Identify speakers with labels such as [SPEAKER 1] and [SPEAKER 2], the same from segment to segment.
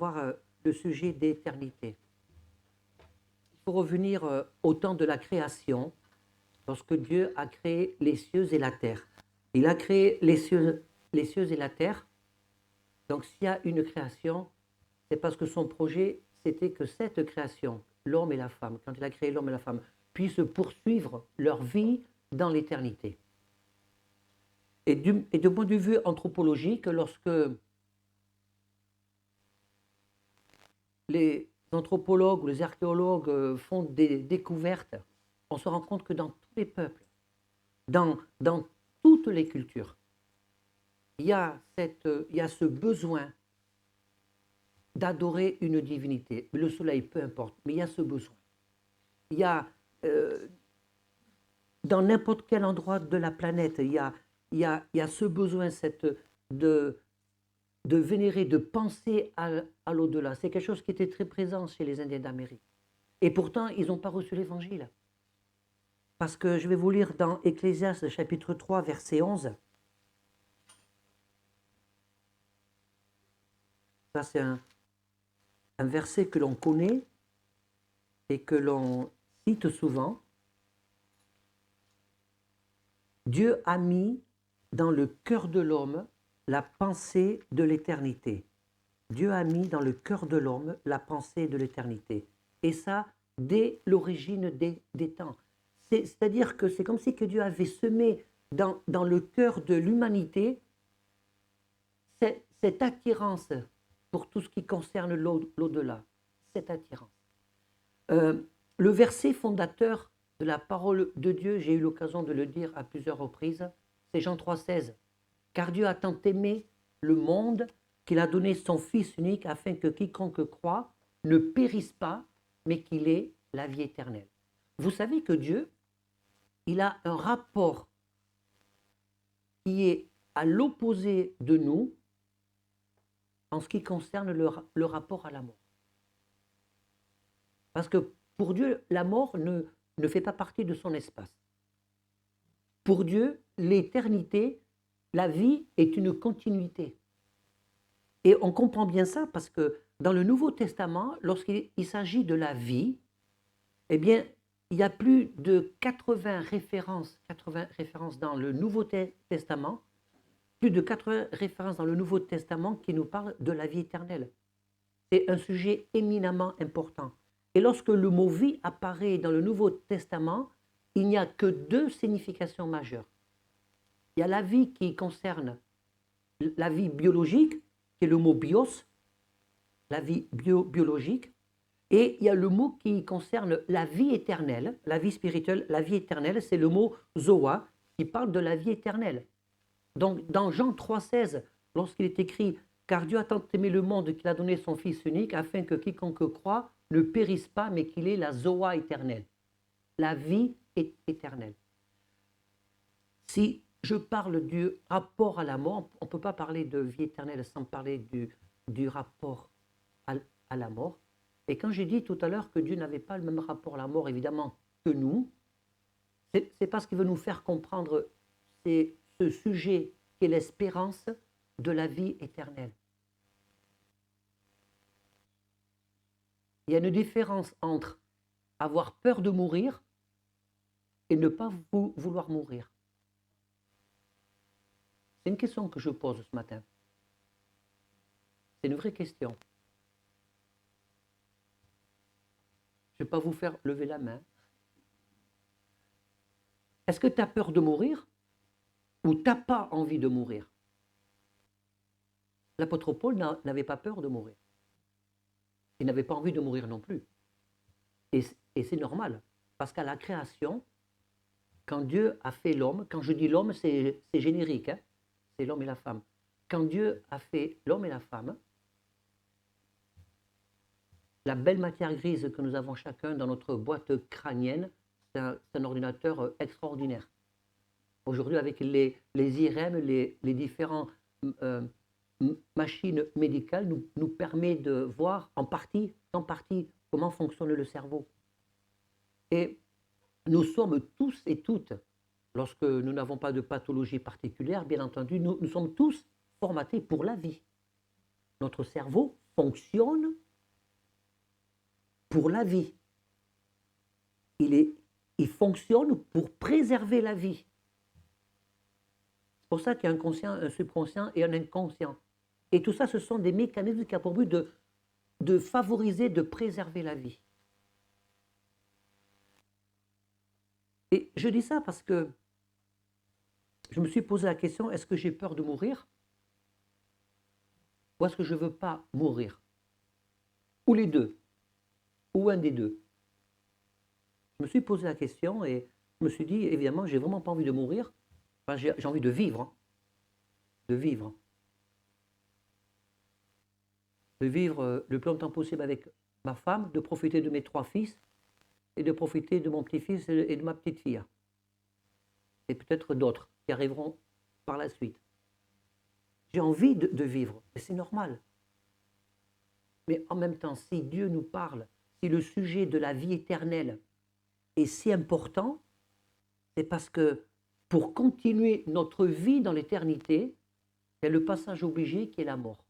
[SPEAKER 1] voir le sujet d'éternité. Il faut revenir au temps de la création, lorsque Dieu a créé les cieux et la terre. Il a créé les cieux et la terre. Donc s'il y a une création, c'est parce que son projet, c'était que cette création, l'homme et la femme, quand il a créé l'homme et la femme, puissent poursuivre leur vie dans l'éternité. Et de point de vue anthropologique, lorsque les anthropologues ou les archéologues font des découvertes, on se rend compte que dans tous les peuples, dans toutes les cultures, il y a ce besoin d'adorer une divinité. Le soleil, peu importe, mais il y a ce besoin. Il y a, dans n'importe quel endroit de la planète, il y a ce besoin de, de vénérer, de penser à l'au-delà. C'est quelque chose qui était très présent chez les Indiens d'Amérique. Et pourtant, ils n'ont pas reçu l'Évangile. Parce que je vais vous lire dans Ecclésiaste chapitre 3, verset 11. Ça, c'est un verset que l'on connaît et que l'on cite souvent. Dieu a mis dans le cœur de l'homme la pensée de l'éternité. Dieu a mis dans le cœur de l'homme la pensée de l'éternité. Et ça, dès l'origine des temps. C'est-à-dire que c'est comme si que Dieu avait semé dans le cœur de l'humanité cette attirance pour tout ce qui concerne l'au-delà. Cette attirance. Le verset fondateur de la parole de Dieu, j'ai eu l'occasion de le dire à plusieurs reprises, c'est Jean 3,16. Car Dieu a tant aimé le monde qu'il a donné son Fils unique afin que quiconque croit ne périsse pas, mais qu'il ait la vie éternelle. Vous savez que Dieu, il a un rapport qui est à l'opposé de nous en ce qui concerne le rapport à la mort. Parce que pour Dieu, la mort ne fait pas partie de son espace. Pour Dieu, l'éternité, la vie est une continuité. Et on comprend bien ça parce que dans le Nouveau Testament, lorsqu'il s'agit de la vie, eh bien, il y a plus de 80 références dans le Nouveau Testament, plus de 80 références dans le Nouveau Testament qui nous parlent de la vie éternelle. C'est un sujet éminemment important. Et lorsque le mot vie apparaît dans le Nouveau Testament, il n'y a que deux significations majeures. Il y a la vie qui concerne la vie biologique, qui est le mot bios, la vie biologique, et il y a le mot qui concerne la vie éternelle, la vie spirituelle, la vie éternelle, c'est le mot zoa, qui parle de la vie éternelle. Donc dans Jean 3,16, lorsqu'il est écrit « Car Dieu a tant aimé le monde qu'il a donné son Fils unique, afin que quiconque croit ne périsse pas, mais qu'il ait la zoa éternelle. » La vie est éternelle. Si je parle du rapport à la mort, on ne peut pas parler de vie éternelle sans parler du rapport à la mort. Et quand j'ai dit tout à l'heure que Dieu n'avait pas le même rapport à la mort, évidemment, que nous, c'est parce qu'il veut nous faire comprendre ce sujet qui est l'espérance de la vie éternelle. Il y a une différence entre avoir peur de mourir et ne pas vouloir mourir. C'est une question que je pose ce matin. C'est une vraie question. Je ne vais pas vous faire lever la main. Est-ce que tu as peur de mourir ou tu n'as pas envie de mourir? L'apôtre Paul n'avait pas peur de mourir. Il n'avait pas envie de mourir non plus. Et c'est normal, parce qu'à la création, quand Dieu a fait l'homme, quand je dis l'homme, c'est générique, hein, c'est l'homme et la femme. Quand Dieu a fait l'homme et la femme, la belle matière grise que nous avons chacun dans notre boîte crânienne, c'est un ordinateur extraordinaire. Aujourd'hui, avec les IRM, les différents machines médicales nous permet de voir en partie comment fonctionne le cerveau. Et nous sommes tous et toutes, lorsque nous n'avons pas de pathologie particulière, bien entendu, nous sommes tous formatés pour la vie. Notre cerveau fonctionne pour la vie. Il fonctionne pour préserver la vie. C'est pour ça qu'il y a un conscient, un subconscient et un inconscient. Et tout ça, ce sont des mécanismes qui ont pour but de favoriser, de préserver la vie. Et je dis ça parce que je me suis posé la question, est-ce que j'ai peur de mourir? Ou est-ce que je ne veux pas mourir? Ou les deux? Ou un des deux? Je me suis posé la question et je me suis dit, évidemment, j'ai vraiment pas envie de mourir. Enfin, j'ai envie de vivre. Hein. De vivre. De vivre le plus longtemps possible avec ma femme, de profiter de mes 3 fils et de profiter de mon petit-fils et de ma petite-fille. Et peut-être d'autres qui arriveront par la suite. J'ai envie de vivre, et c'est normal. Mais en même temps, si Dieu nous parle, si le sujet de la vie éternelle est si important, c'est parce que pour continuer notre vie dans l'éternité, il y a le passage obligé qui est la mort.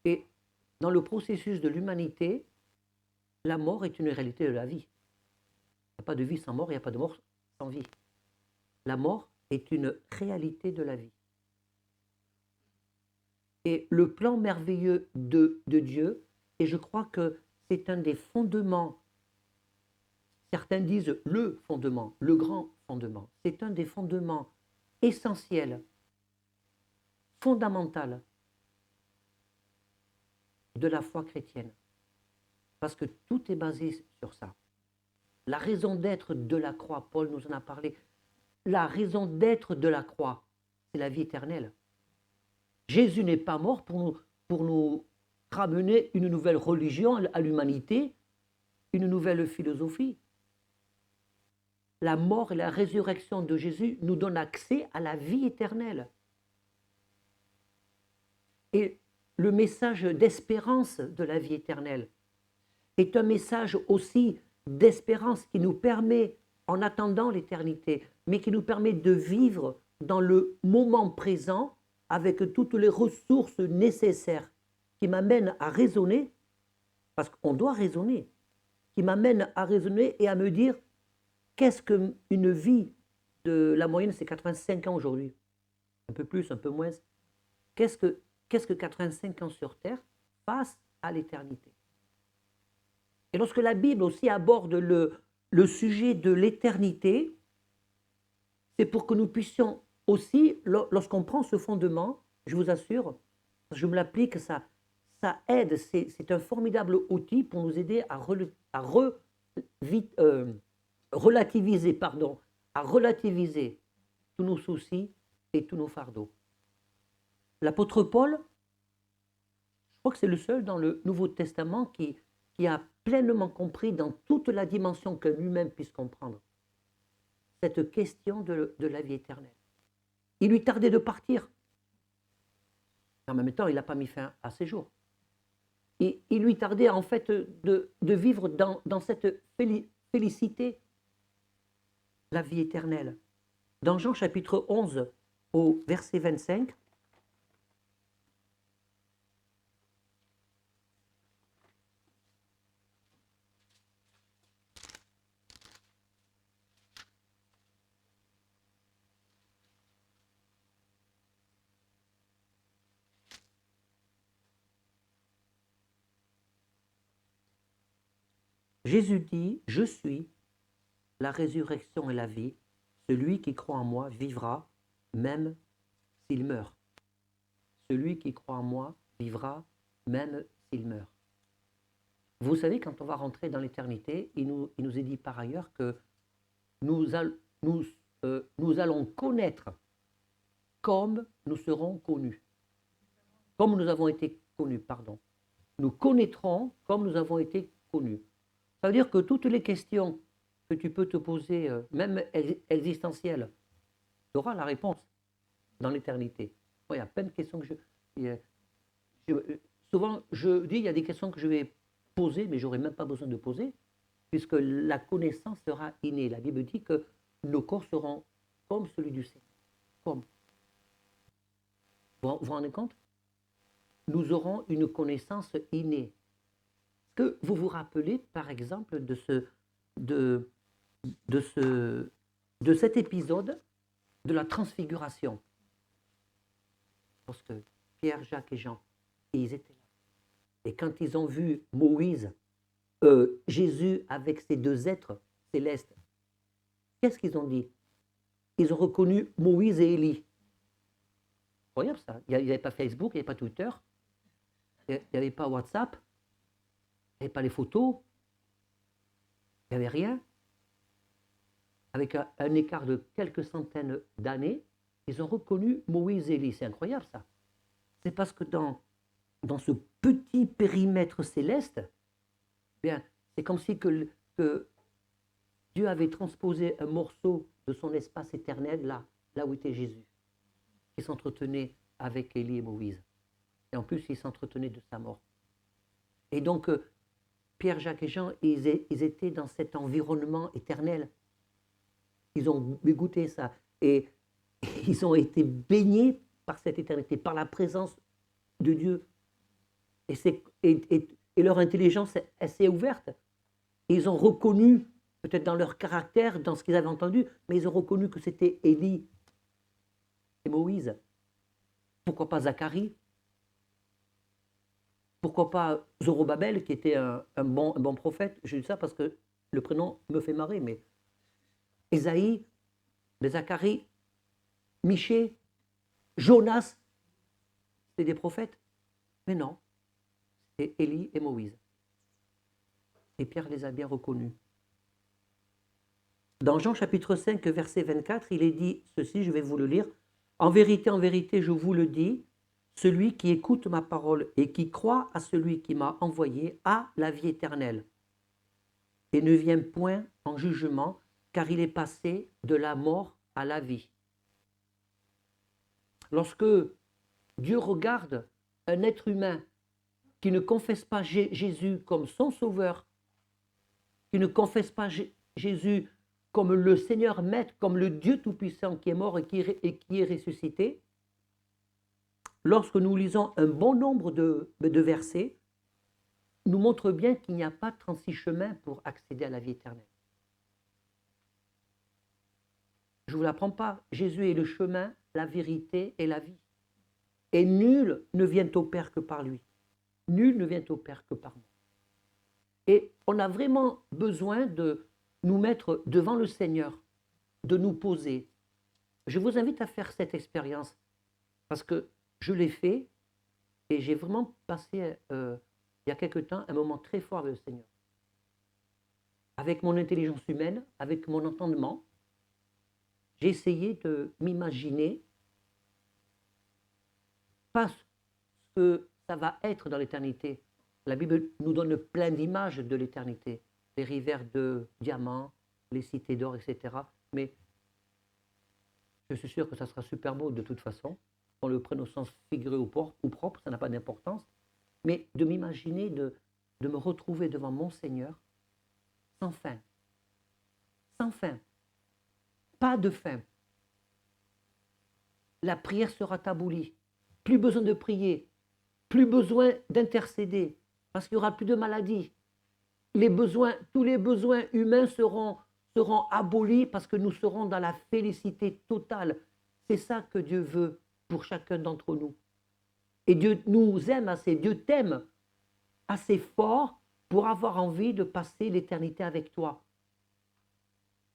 [SPEAKER 1] Et dans le processus de l'humanité, la mort est une réalité de la vie. Il n'y a pas de vie sans mort, il n'y a pas de mort sans vie. La mort est une réalité de la vie. Et le plan merveilleux de Dieu, et je crois que c'est un des fondements, certains disent le fondement, le grand fondement, c'est un des fondements essentiels, fondamentaux de la foi chrétienne. Parce que tout est basé sur ça. La raison d'être de la croix, Paul nous en a parlé, la raison d'être de la croix, c'est la vie éternelle. Jésus n'est pas mort pour nous ramener une nouvelle religion à l'humanité, une nouvelle philosophie. La mort et la résurrection de Jésus nous donnent accès à la vie éternelle. Et le message d'espérance de la vie éternelle est un message aussi d'espérance qui nous permet, en attendant l'éternité, mais qui nous permet de vivre dans le moment présent avec toutes les ressources nécessaires qui m'amènent à raisonner, parce qu'on doit raisonner, qui m'amènent à raisonner et à me dire qu'est-ce qu'une vie de la moyenne, c'est 85 ans aujourd'hui, un peu plus, un peu moins. Qu'est-ce que 85 ans sur Terre face à l'éternité? Et lorsque la Bible aussi aborde le sujet de l'éternité, c'est pour que nous puissions aussi, lorsqu'on prend ce fondement, je vous assure, je me l'applique, ça aide, c'est un formidable outil pour nous aider à relativiser tous nos soucis et tous nos fardeaux. L'apôtre Paul, je crois que c'est le seul dans le Nouveau Testament qui a pleinement compris dans toute la dimension que lui-même puisse comprendre cette question de la vie éternelle. Il lui tardait de partir. En même temps, il n'a pas mis fin à ses jours. Et il lui tardait en fait de vivre dans cette félicité, la vie éternelle. Dans Jean chapitre 11, au verset 25, Jésus dit, « Je suis la résurrection et la vie. Celui qui croit en moi vivra, même s'il meurt. Celui qui croit en moi vivra, même s'il meurt. » Vous savez, quand on va rentrer dans l'éternité, il nous est dit par ailleurs que nous allons connaître comme nous serons connus. Comme nous avons été connus, pardon. Nous connaîtrons comme nous avons été connus. Ça veut dire que toutes les questions que tu peux te poser, même existentielles, tu auras la réponse dans l'éternité. Moi, il y a plein de questions que souvent, je dis, il y a des questions que je vais poser, mais je n'aurai même pas besoin de poser, puisque la connaissance sera innée. La Bible dit que nos corps seront comme celui du Seigneur. Comme. Vous vous rendez compte? nous aurons une connaissance innée. Est-ce que vous vous rappelez, par exemple, de, de cet épisode de la transfiguration? Parce que Pierre, Jacques et Jean, ils étaient là. Et quand ils ont vu Moïse, Jésus avec ces deux êtres célestes, qu'est-ce qu'ils ont dit? Ils ont reconnu Moïse et Élie. Incroyable ça. Il n'y avait pas Facebook, il n'y avait pas Twitter, il n'y avait pas WhatsApp, il n'y avait pas les photos, il n'y avait rien. Avec un écart de quelques centaines d'années, ils ont reconnu Moïse et Élie. C'est incroyable ça. C'est parce que dans ce petit périmètre céleste, bien, c'est comme si que Dieu avait transposé un morceau de son espace éternel là où était Jésus, qui s'entretenait avec Élie et Moïse. Et en plus, il s'entretenait de sa mort. Et donc, Pierre, Jacques et Jean, ils étaient dans cet environnement éternel. Ils ont goûté ça. Et ils ont été baignés par cette éternité, par la présence de Dieu. Et leur intelligence, elle s'est ouverte. Et ils ont reconnu, peut-être dans leur caractère, dans ce qu'ils avaient entendu, mais ils ont reconnu que c'était Élie et Moïse. Pourquoi pas Zacharie? Pourquoi pas Zorobabel, qui était un bon prophète? Je dis ça parce que le prénom me fait marrer, mais Ésaïe, Zacharie, Michée, Jonas, c'est des prophètes. Mais non, c'est Élie et Moïse. Et Pierre les a bien reconnus. Dans Jean chapitre 5, verset 24, il est dit ceci, je vais vous le lire. En vérité, je vous le dis, celui qui écoute ma parole et qui croit à celui qui m'a envoyé a la vie éternelle et ne vient point en jugement, car il est passé de la mort à la vie. Lorsque Dieu regarde un être humain qui ne confesse pas Jésus comme son sauveur, qui ne confesse pas Jésus comme le Seigneur Maître, comme le Dieu Tout-Puissant qui est mort et qui est ressuscité, lorsque nous lisons un bon nombre de versets, nous montre bien qu'il n'y a pas 36 chemins pour accéder à la vie éternelle. Je ne vous l'apprends pas, Jésus est le chemin, la vérité et la vie. Et nul ne vient au Père que par lui. Nul ne vient au Père que par moi. Et on a vraiment besoin de nous mettre devant le Seigneur, de nous poser. Je vous invite à faire cette expérience parce que je l'ai fait et j'ai vraiment passé, il y a quelque temps, un moment très fort avec le Seigneur. Avec mon intelligence humaine, avec mon entendement, j'ai essayé de m'imaginer pas ce que ça va être dans l'éternité. La Bible nous donne plein d'images de l'éternité, les rivières de diamants, les cités d'or, etc. Mais je suis sûr que ça sera super beau de toute façon, qu'on le prenne au sens figuré ou propre, ça n'a pas d'importance. Mais de m'imaginer, de me retrouver devant mon Seigneur, sans fin. Sans fin. Pas de fin. La prière sera aboulie. Plus besoin de prier. Plus besoin d'intercéder. Parce qu'il n'y aura plus de maladies. Tous les besoins humains seront abolis parce que nous serons dans la félicité totale. C'est ça que Dieu veut pour chacun d'entre nous. Et Dieu nous aime assez, Dieu t'aime assez fort pour avoir envie de passer l'éternité avec toi.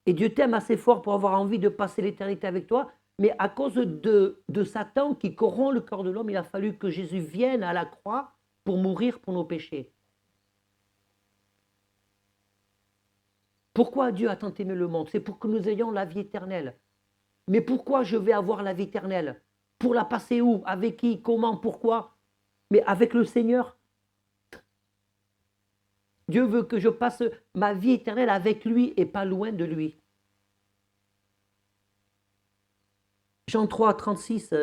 [SPEAKER 1] Et Dieu t'aime assez fort pour avoir envie de passer l'éternité avec toi, mais à cause de Satan qui corrompt le corps de l'homme, il a fallu que Jésus vienne à la croix pour mourir pour nos péchés. Pourquoi Dieu a tant aimé le monde? C'est pour que nous ayons la vie éternelle. Mais pourquoi je vais avoir la vie éternelle? Pour la passer où? Avec qui? Comment? Pourquoi? Mais avec le Seigneur. Dieu veut que je passe ma vie éternelle avec lui et pas loin de lui. Jean 3, 36,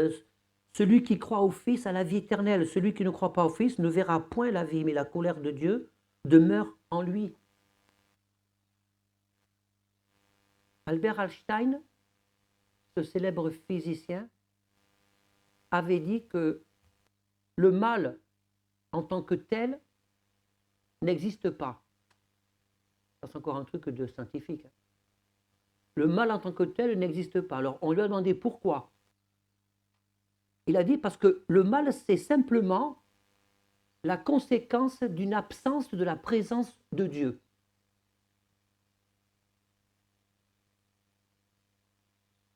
[SPEAKER 1] celui qui croit au Fils a la vie éternelle. Celui qui ne croit pas au Fils ne verra point la vie, mais la colère de Dieu demeure en lui. Albert Einstein, ce célèbre physicien, avait dit que le mal en tant que tel n'existe pas. Ça, c'est encore un truc de scientifique. Le mal en tant que tel n'existe pas. Alors, on lui a demandé pourquoi. Il a dit parce que le mal, c'est simplement la conséquence d'une absence de la présence de Dieu.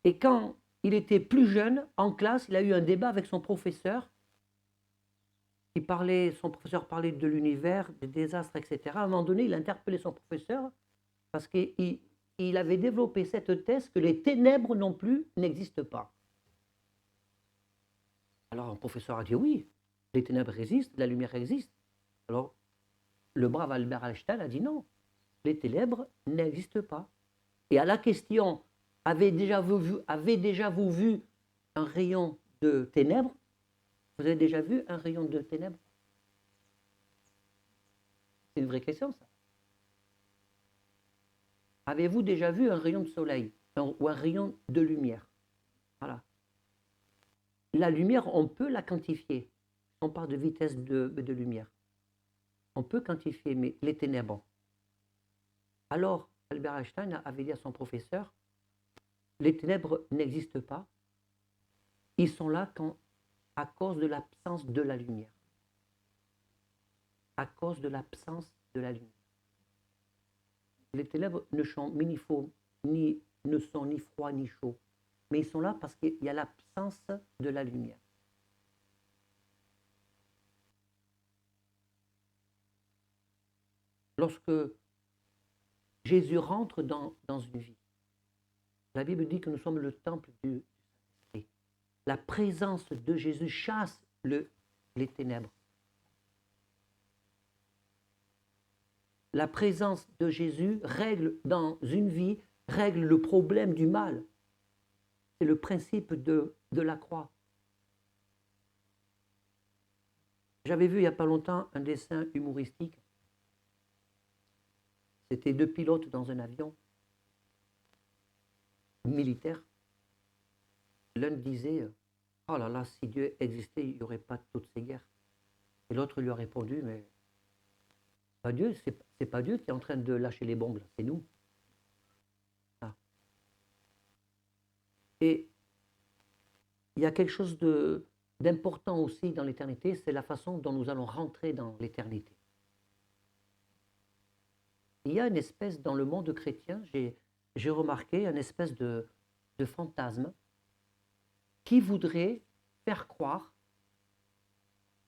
[SPEAKER 1] Et quand il était plus jeune, en classe, il a eu un débat avec son professeur. Son professeur parlait de l'univers, des désastres, etc. À un moment donné, il a interpellé son professeur parce qu'il avait développé cette thèse que les ténèbres non plus n'existent pas. Alors, le professeur a dit oui, les ténèbres existent, la lumière existe. Alors, le brave Albert Einstein a dit non, les ténèbres n'existent pas. Et à la question, avez déjà vous vu un rayon de ténèbres? Vous avez déjà vu un rayon de ténèbres? C'est une vraie question, ça. Avez-vous déjà vu un rayon de soleil ou un rayon de lumière? Voilà. La lumière, on peut la quantifier. On parle de vitesse de lumière. On peut quantifier, mais les ténèbres. Alors, Albert Einstein avait dit à son professeur, les ténèbres n'existent pas. Ils sont là à cause de l'absence de la lumière. À cause de l'absence de la lumière. Les ténèbres ne sont ni froids ni chauds, mais ils sont là parce qu'il y a l'absence de la lumière. Lorsque Jésus rentre dans une vie, la Bible dit que nous sommes le temple du Saint-Esprit. La présence de Jésus chasse les ténèbres. La présence de Jésus règle dans une vie, règle le problème du mal. C'est le principe de la croix. J'avais vu il n'y a pas longtemps un dessin humoristique. C'était 2 pilotes dans un avion militaire. L'un disait « Oh là là, si Dieu existait, il n'y aurait pas toutes ces guerres. » Et l'autre lui a répondu « Mais pas Dieu, c'est pas Dieu qui est en train de lâcher les bombes, c'est nous. » Ah. Et il y a quelque chose d'important aussi dans l'éternité, c'est la façon dont nous allons rentrer dans l'éternité. Il y a une espèce, dans le monde chrétien, j'ai remarqué, une espèce de fantasme qui voudrait faire croire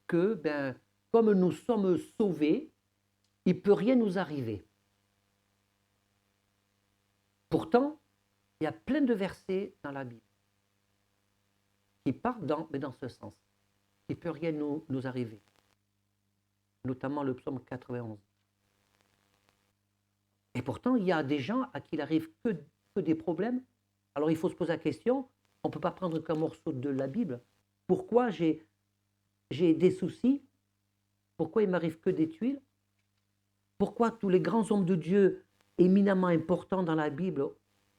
[SPEAKER 1] que, comme nous sommes sauvés, il ne peut rien nous arriver. Pourtant, il y a plein de versets dans la Bible qui partent dans ce sens. Il ne peut rien nous arriver. Notamment le psaume 91. Et pourtant, il y a des gens à qui il n'arrive que des problèmes. Alors il faut se poser la question, on ne peut pas prendre qu'un morceau de la Bible. Pourquoi j'ai des soucis? Pourquoi il m'arrive que des tuiles? Pourquoi tous les grands hommes de Dieu éminemment importants dans la Bible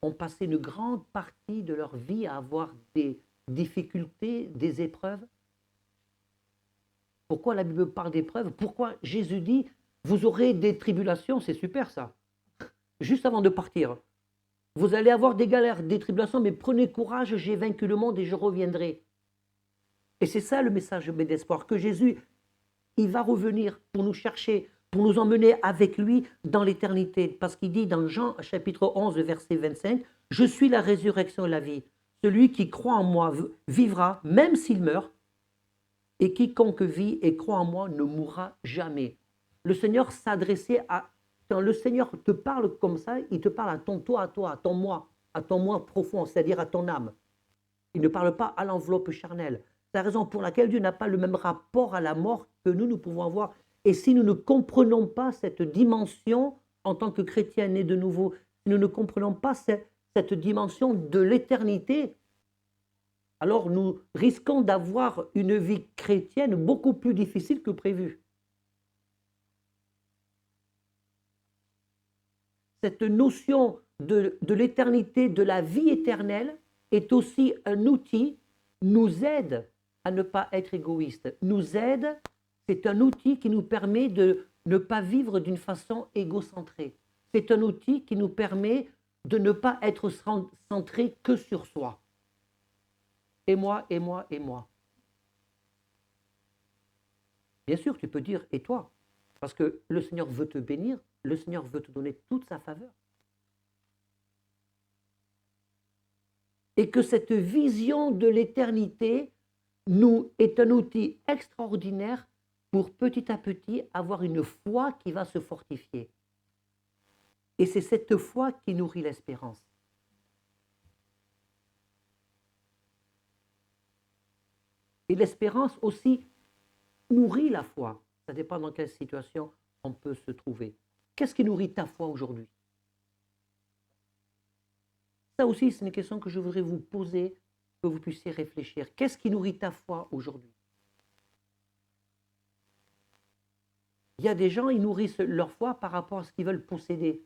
[SPEAKER 1] ont passé une grande partie de leur vie à avoir des difficultés, des épreuves? Pourquoi la Bible parle d'épreuves? Pourquoi Jésus dit, vous aurez des tribulations? C'est super ça. Juste avant de partir. Vous allez avoir des galères, des tribulations, mais prenez courage, j'ai vaincu le monde et je reviendrai. Et c'est ça le message d'espoir, que Jésus, il va revenir pour nous chercher, pour nous emmener avec lui dans l'éternité. Parce qu'il dit dans Jean chapitre 11, verset 25, « Je suis la résurrection et la vie. Celui qui croit en moi vivra, même s'il meurt, et quiconque vit et croit en moi ne mourra jamais. » Le Seigneur s'adressait à... Quand le Seigneur te parle comme ça, il te parle à ton toi, à ton moi profond, c'est-à-dire à ton âme. Il ne parle pas à l'enveloppe charnelle. C'est la raison pour laquelle Dieu n'a pas le même rapport à la mort que nous pouvons avoir. Et si nous ne comprenons pas cette dimension en tant que chrétiens nés de nouveau, si nous ne comprenons pas cette dimension de l'éternité, alors nous risquons d'avoir une vie chrétienne beaucoup plus difficile que prévu. Cette notion de l'éternité, de la vie éternelle, est aussi un outil, nous aide à ne pas être égoïste, nous aide, c'est un outil qui nous permet de ne pas vivre d'une façon égocentrée. C'est un outil qui nous permet de ne pas être centré que sur soi. Et moi, et moi, et moi. Bien sûr, tu peux dire « et toi ?» parce que le Seigneur veut te bénir, le Seigneur veut te donner toute sa faveur. Et que cette vision de l'éternité nous est un outil extraordinaire pour petit à petit avoir une foi qui va se fortifier. Et c'est cette foi qui nourrit l'espérance. Et l'espérance aussi nourrit la foi. Ça dépend dans quelle situation on peut se trouver. Qu'est-ce qui nourrit ta foi aujourd'hui? Ça aussi, c'est une question que je voudrais vous poser, que vous puissiez réfléchir. Qu'est-ce qui nourrit ta foi aujourd'hui? Il y a des gens, ils nourrissent leur foi par rapport à ce qu'ils veulent posséder.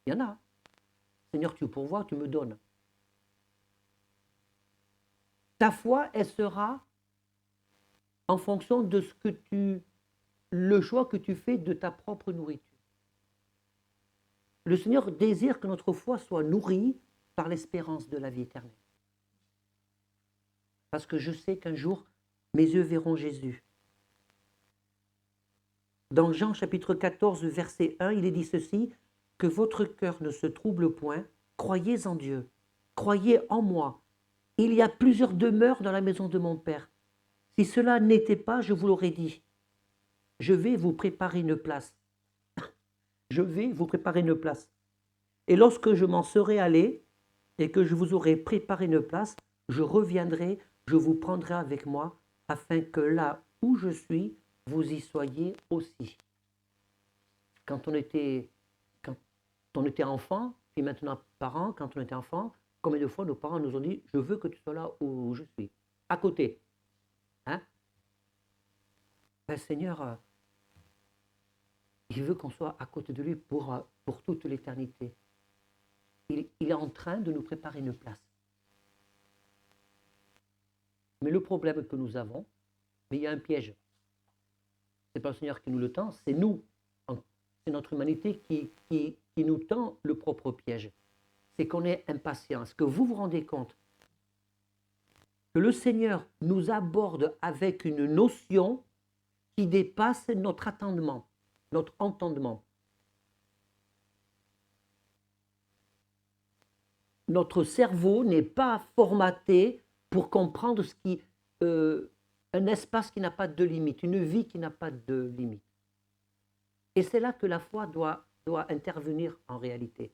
[SPEAKER 1] Il y en a. Seigneur, tu pourvois, tu me donnes. Ta foi, elle sera en fonction de le choix que tu fais de ta propre nourriture. Le Seigneur désire que notre foi soit nourrie par l'espérance de la vie éternelle. Parce que je sais qu'un jour, mes yeux verront Jésus. Dans Jean chapitre 14, verset 1, il est dit ceci, « Que votre cœur ne se trouble point, croyez en Dieu, croyez en moi. Il y a plusieurs demeures dans la maison de mon Père. Si cela n'était pas, je vous l'aurais dit. Je vais vous préparer une place. Je vais vous préparer une place. Et lorsque je m'en serai allé et que je vous aurai préparé une place, je reviendrai, je vous prendrai avec moi, afin que là où je suis, vous y soyez aussi. » Quand on était enfant, puis maintenant parents, quand on était enfant, combien de fois nos parents nous ont dit « Je veux que tu sois là où je suis, à côté. » Hein? Ben, Seigneur, il veut qu'on soit à côté de lui pour toute l'éternité. Il est en train de nous préparer une place. Mais le problème que nous avons, mais il y a un piège. Ce n'est pas le Seigneur qui nous le tend, c'est nous. C'est notre humanité qui nous tend le propre piège. C'est qu'on est impatient. Est-ce que vous vous rendez compte que le Seigneur nous aborde avec une notion qui dépasse notre attendement, notre entendement? Notre cerveau n'est pas formaté pour comprendre un espace qui n'a pas de limite, une vie qui n'a pas de limite. Et c'est là que la foi doit intervenir en réalité.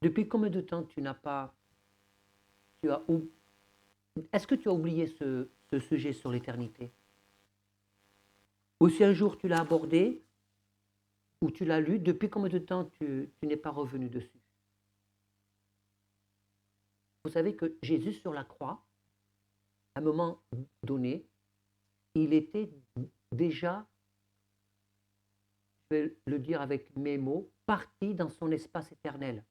[SPEAKER 1] Depuis combien de temps est-ce que tu as oublié ce sujet sur l'éternité? Ou si un jour tu l'as abordé, ou tu l'as lu, depuis combien de temps tu n'es pas revenu dessus? Vous savez que Jésus sur la croix, à un moment donné, il était déjà, je vais le dire avec mes mots, parti dans son espace éternel.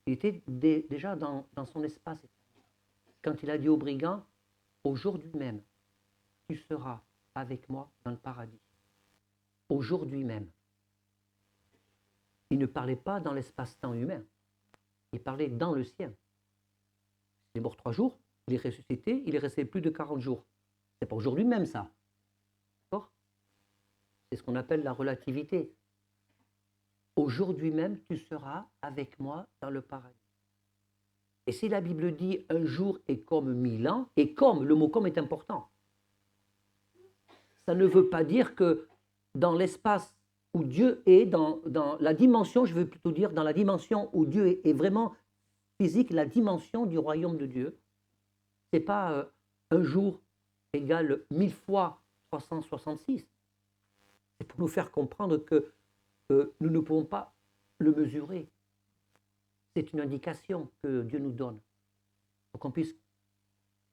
[SPEAKER 1] Il était déjà dans son espace éternel. Quand il a dit aux brigands, « Aujourd'hui même, tu seras avec moi dans le paradis. » Aujourd'hui même. Il ne parlait pas dans l'espace-temps humain. Il parlait dans le sien. Il est mort 3 jours, il est ressuscité, il est resté plus de 40 jours. C'est pas aujourd'hui même ça. D'accord? C'est ce qu'on appelle la relativité. Aujourd'hui même, tu seras avec moi dans le paradis. Et si la Bible dit un jour est comme 1000 ans, et comme, le mot comme est important, ça ne veut pas dire que dans l'espace où Dieu est, dans la dimension, je veux plutôt dire, dans la dimension où Dieu est vraiment physique, la dimension du royaume de Dieu, ce n'est pas un jour égale 1000 fois 366. C'est pour nous faire comprendre que nous ne pouvons pas le mesurer. C'est une indication que Dieu nous donne pour qu'on puisse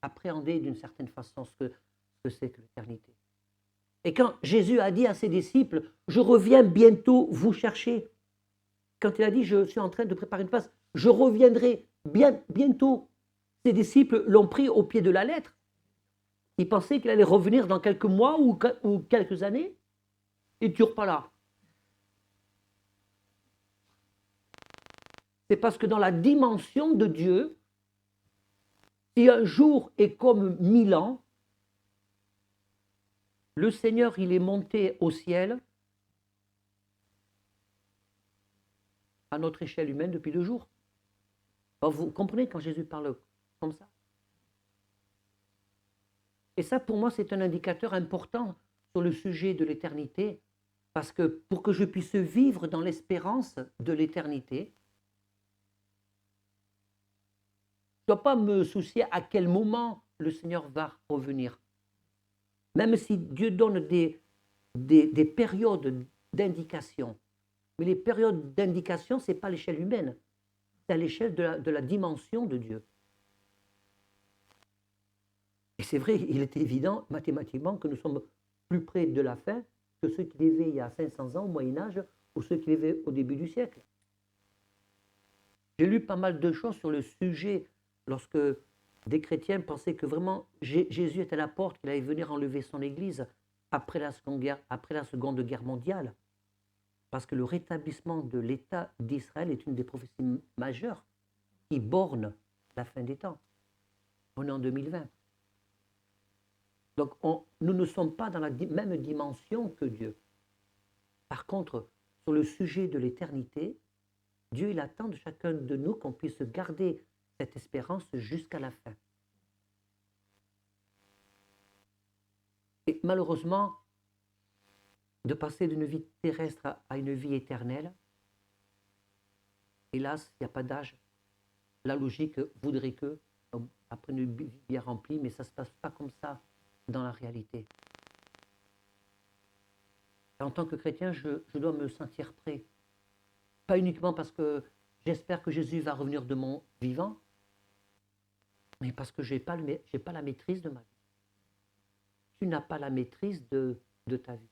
[SPEAKER 1] appréhender d'une certaine façon ce que c'est que l'éternité. Et quand Jésus a dit à ses disciples, je reviens bientôt vous chercher, quand il a dit, je suis en train de préparer une place, je reviendrai bientôt, ses disciples l'ont pris au pied de la lettre. Ils pensaient qu'il allait revenir dans quelques mois ou quelques années. Il n'est toujours pas là. C'est parce que dans la dimension de Dieu, si un jour est comme 1000 ans, le Seigneur, il est monté au ciel à notre échelle humaine depuis 2 jours. Alors vous comprenez quand Jésus parle comme ça? Et ça, pour moi, c'est un indicateur important sur le sujet de l'éternité, parce que pour que je puisse vivre dans l'espérance de l'éternité, je ne dois pas me soucier à quel moment le Seigneur va revenir. Même si Dieu donne des périodes d'indication. Mais les périodes d'indication, ce n'est pas à l'échelle humaine, c'est à l'échelle de la dimension de Dieu. Et c'est vrai, il est évident mathématiquement que nous sommes plus près de la fin que ceux qui vivaient il y a 500 ans au Moyen-Âge ou ceux qui vivaient au début du siècle. J'ai lu pas mal de choses sur le sujet lorsque des chrétiens pensaient que vraiment Jésus était à la porte, qu'il allait venir enlever son Église après la Seconde Guerre mondiale. Parce que le rétablissement de l'État d'Israël est une des prophéties majeures qui borne la fin des temps. On est en 2020. Donc nous ne sommes pas dans la même dimension que Dieu. Par contre, sur le sujet de l'éternité, Dieu il attend de chacun de nous qu'on puisse garder cette espérance jusqu'à la fin. Et malheureusement, de passer d'une vie terrestre à une vie éternelle, hélas, il n'y a pas d'âge. La logique voudrait que, après une vie bien remplie, mais ça ne se passe pas comme ça dans la réalité. Et en tant que chrétien, je dois me sentir prêt. Pas uniquement parce que j'espère que Jésus va revenir de mon vivant, mais parce que je n'ai pas la maîtrise de ma vie. Tu n'as pas la maîtrise de ta vie.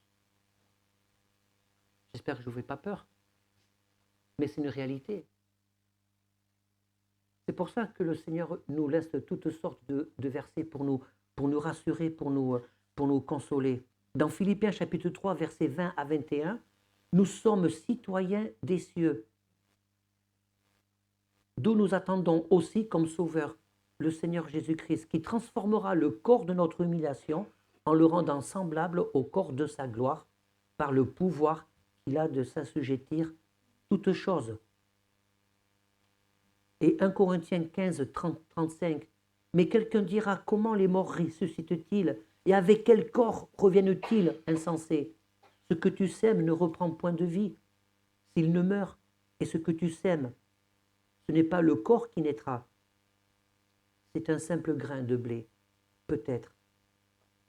[SPEAKER 1] J'espère que je ne vous fais pas peur, mais c'est une réalité. C'est pour ça que le Seigneur nous laisse toutes sortes de versets pour nous rassurer, pour nous consoler. Dans Philippiens chapitre 3, versets 20 à 21, nous sommes citoyens des cieux, d'où nous attendons aussi comme sauveur le Seigneur Jésus-Christ, qui transformera le corps de notre humiliation en le rendant semblable au corps de sa gloire, par le pouvoir qu'il a de s'assujettir toutes choses. Et 1 Corinthiens 15, 35, mais quelqu'un dira, comment les morts ressuscitent-ils et avec quel corps reviennent-ils insensés? Ce que tu sèmes ne reprend point de vie, s'il ne meurt, et ce que tu sèmes, ce n'est pas le corps qui naîtra, c'est un simple grain de blé, peut-être,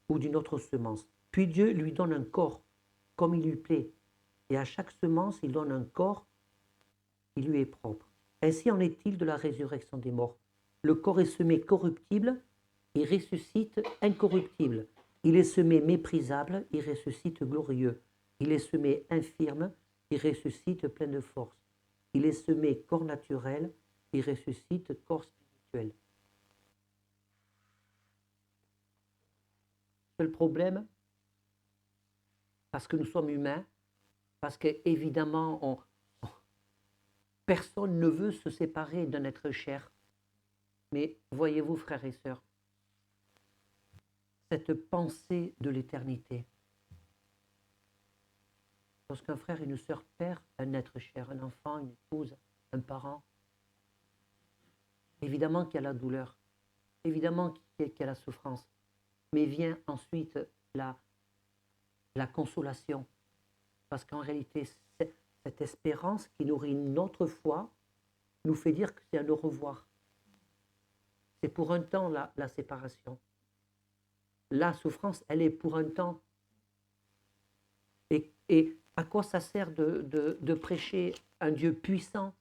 [SPEAKER 1] ou d'une autre semence. Puis Dieu lui donne un corps, comme il lui plaît, et à chaque semence, il donne un corps qui lui est propre. Ainsi en est-il de la résurrection des morts. Le corps est semé corruptible, il ressuscite incorruptible. Il est semé méprisable, il ressuscite glorieux. Il est semé infirme, il ressuscite plein de force. Il est semé corps naturel, il ressuscite corps spirituel. C'est le problème, parce que nous sommes humains, parce qu'évidemment, personne ne veut se séparer d'un être cher. Mais voyez-vous, frères et sœurs, cette pensée de l'éternité, lorsqu'un frère et une sœur perd un être cher, un enfant, une épouse, un parent, évidemment qu'il y a la douleur, évidemment qu'il y a la souffrance, mais vient ensuite la consolation. Parce qu'en réalité, cette espérance qui nourrit notre foi nous fait dire que c'est un au revoir. C'est pour un temps la séparation. La souffrance, elle est pour un temps. Et à quoi ça sert de prêcher un Dieu puissant,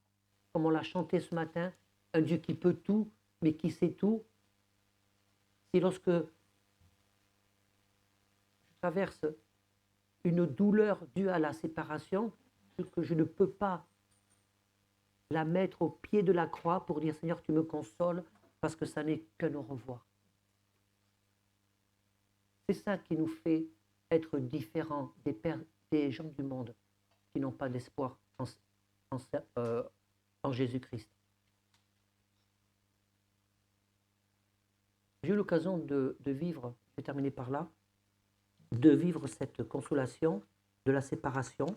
[SPEAKER 1] comme on l'a chanté ce matin, un Dieu qui peut tout, mais qui sait tout, si lorsque je traverse une douleur due à la séparation que je ne peux pas la mettre au pied de la croix pour dire Seigneur, tu me consoles parce que ça n'est qu'un au revoir. C'est ça qui nous fait être différents des gens du monde qui n'ont pas d'espoir en Jésus-Christ. J'ai eu l'occasion de vivre, je vais terminer par là, de vivre cette consolation de la séparation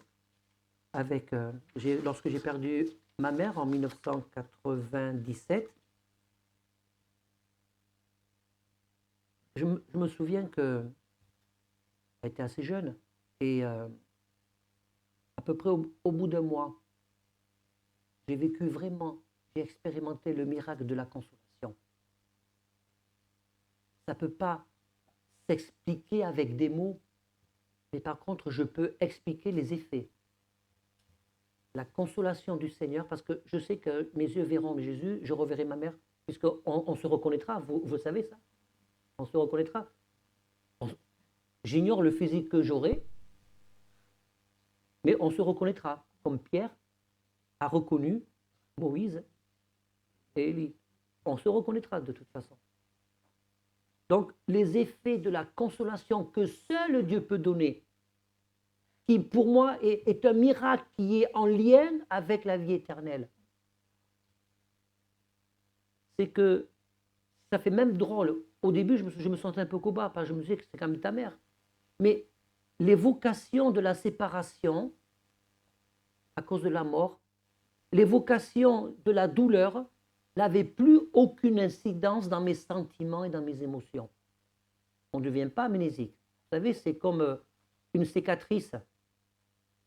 [SPEAKER 1] avec, lorsque j'ai perdu ma mère en 1997. Je me souviens qu'elle était assez jeune et à peu près au bout d'un mois, j'ai vécu vraiment, j'ai expérimenté le miracle de la consolation. Ça ne peut pas s'expliquer avec des mots, mais par contre, je peux expliquer les effets. La consolation du Seigneur, parce que je sais que mes yeux verront Jésus, je reverrai ma mère, puisqu'on se reconnaîtra, vous savez ça? On se reconnaîtra. J'ignore le physique que j'aurai, mais on se reconnaîtra, comme Pierre a reconnu Moïse et Élie. On se reconnaîtra de toute façon. Donc, les effets de la consolation que seul Dieu peut donner, qui pour moi est un miracle qui est en lien avec la vie éternelle, c'est que ça fait même drôle. Au début, je me sentais un peu coupable, parce que je me disais que c'était quand même ta mère. Mais l'évocation de la séparation à cause de la mort, l'évocation de la douleur n'avait plus aucune incidence dans mes sentiments et dans mes émotions. On ne devient pas amnésique. Vous savez, c'est comme une cicatrice,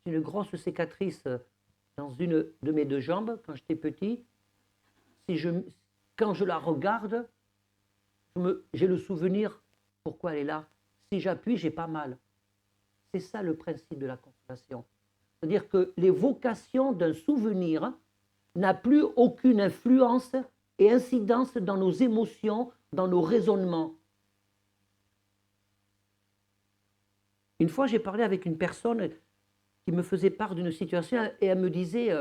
[SPEAKER 1] une grosse cicatrice dans une de mes deux jambes quand j'étais petit. Quand je la regarde, j'ai le souvenir pourquoi elle est là. Si j'appuie, j'ai pas mal. C'est ça le principe de la consolation. C'est-à-dire que l'évocation d'un souvenir n'a plus aucune influence et incidence dans nos émotions, dans nos raisonnements. Une fois, j'ai parlé avec une personne qui me faisait part d'une situation et elle me disait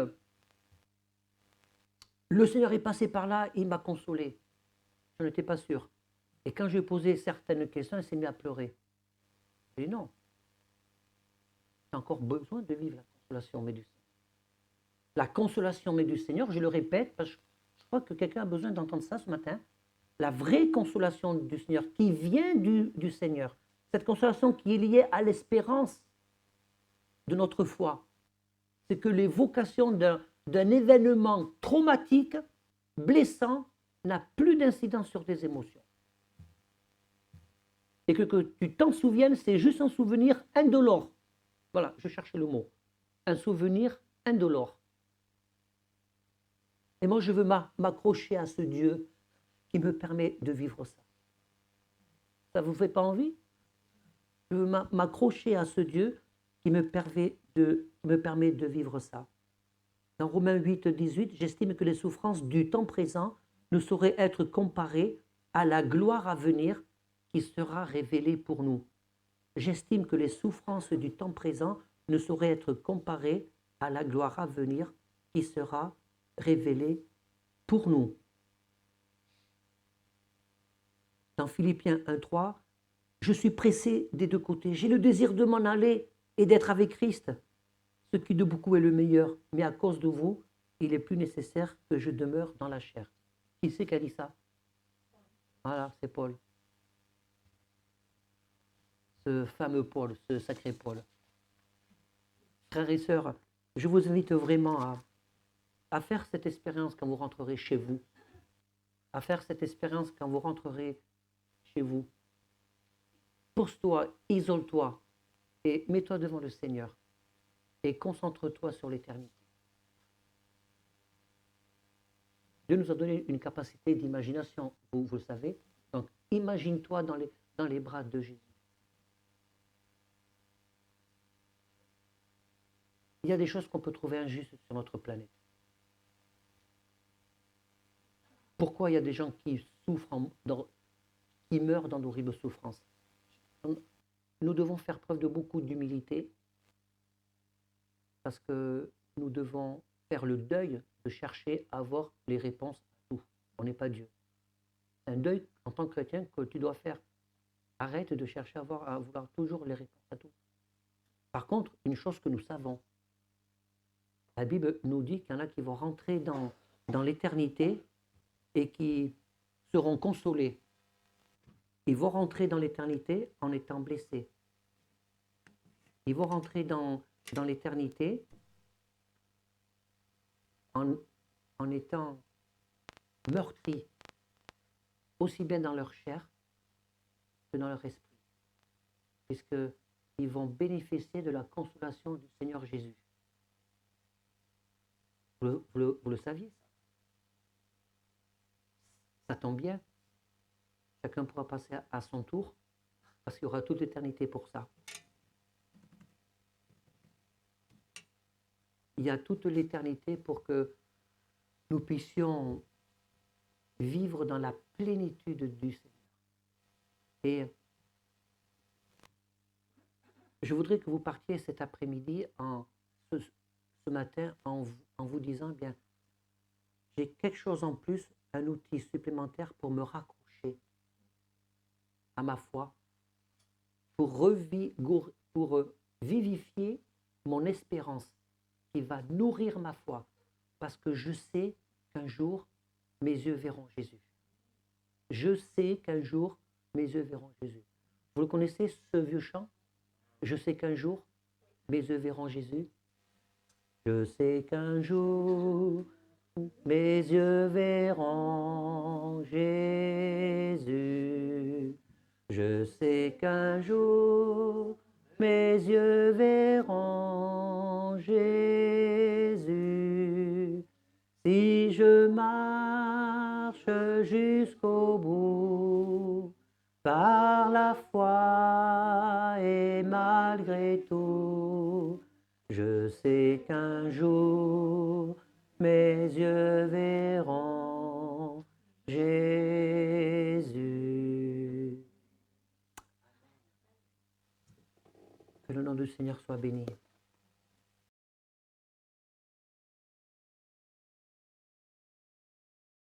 [SPEAKER 1] le Seigneur est passé par là, il m'a consolé. Je n'étais pas sûr. Et quand je lui ai posé certaines questions, elle s'est mise à pleurer. J'ai dit non. J'ai encore besoin de vivre la consolation, mais du Seigneur. La consolation, mais du Seigneur, je le répète, parce que je crois que quelqu'un a besoin d'entendre ça ce matin. La vraie consolation du Seigneur, qui vient du Seigneur, cette consolation qui est liée à l'espérance de notre foi, c'est que l'évocation d'un événement traumatique, blessant, n'a plus d'incidence sur tes émotions. Et que tu t'en souviennes, c'est juste un souvenir indolore. Voilà, je cherchais le mot. Un souvenir indolore. Et moi, je veux m'accrocher à ce Dieu qui me permet de vivre ça. Ça ne vous fait pas envie? Je veux m'accrocher à ce Dieu qui me permet de vivre ça. Dans Romains 8, 18, j'estime que les souffrances du temps présent ne sauraient être comparées à la gloire à venir qui sera révélée pour nous. J'estime que les souffrances du temps présent ne sauraient être comparées à la gloire à venir qui sera révélée pour nous. Dans Philippiens 1, 3, je suis pressé des deux côtés. J'ai le désir de m'en aller et d'être avec Christ, ce qui de beaucoup est le meilleur. Mais à cause de vous, il est plus nécessaire que je demeure dans la chair. Qui c'est qui a dit ça? Voilà, c'est Paul. Ce fameux Paul, ce sacré Paul. Frères et sœurs, je vous invite vraiment à faire cette expérience quand vous rentrerez chez vous. À faire cette expérience quand vous rentrerez chez vous. Pose-toi, isole-toi et mets-toi devant le Seigneur et concentre-toi sur l'éternité. Dieu nous a donné une capacité d'imagination, vous le savez. Donc, imagine-toi dans les bras de Jésus. Il y a des choses qu'on peut trouver injustes sur notre planète. Pourquoi il y a des gens qui souffrent, qui meurent dans d'horribles souffrances? nous devons faire preuve de beaucoup d'humilité parce que nous devons faire le deuil de chercher à avoir les réponses à tout. On n'est pas Dieu. C'est un deuil en tant que chrétien que tu dois faire. Arrête de chercher à vouloir toujours les réponses à tout. Par contre, une chose que nous savons, la Bible nous dit qu'il y en a qui vont rentrer dans l'éternité et qui seront consolés. Ils vont rentrer dans l'éternité en étant blessés. Ils vont rentrer dans l'éternité en étant meurtris, aussi bien dans leur chair que dans leur esprit, puisqu'ils vont bénéficier de la consolation du Seigneur Jésus. Vous le saviez, ça? Ça tombe bien. Chacun pourra passer à son tour, parce qu'il y aura toute l'éternité pour ça. Il y a toute l'éternité pour que nous puissions vivre dans la plénitude du Seigneur. Et je voudrais que vous partiez cet après-midi, ce matin, en vous disant, eh bien, j'ai quelque chose en plus, un outil supplémentaire pour me raccrocher à ma foi, pour vivifier mon espérance qui va nourrir ma foi, parce que je sais qu'un jour, mes yeux verront Jésus. Je sais qu'un jour, mes yeux verront Jésus. Vous le connaissez, ce vieux chant? Je sais qu'un jour, mes yeux verront Jésus. Je sais qu'un jour, mes yeux verront Jésus. Je sais qu'un jour, mes yeux verront Jésus. Si je marche jusqu'au bout, par la foi et malgré tout, je sais qu'un jour mes yeux verront Jésus. Que le nom du Seigneur soit béni.